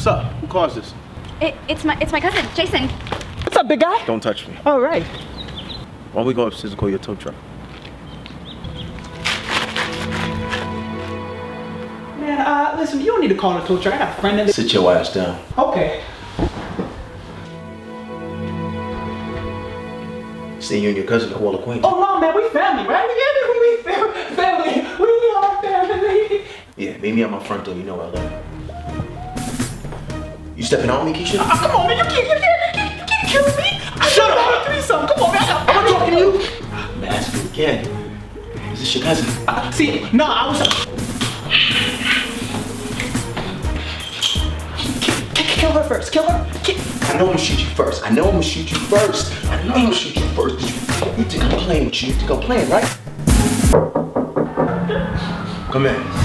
What's up? Who caused this? It's my cousin, Jason. What's up, big guy? Don't touch me. All right. Why don't we go upstairs and call your tow truck? Man, listen, you don't need to call the tow truck. I got a friend in there. Sit your ass down. Okay. See, you and your cousin are well acquainted. Oh no, man, we family, right? We family. We are family. Yeah, meet me at my front door. You know I love you. You stepping on me, Keisha? Come on, man, you can't kill me. Shut up. Give me something. Come on, man. I'm not talking to you. I'm gonna ask you again. Is this your cousin? See, no, I was. Kill her first. Kill her. I know I'm gonna shoot you first. I know I'm gonna shoot you first. You think I'm playing with you? You think I'm playing, right? Come in.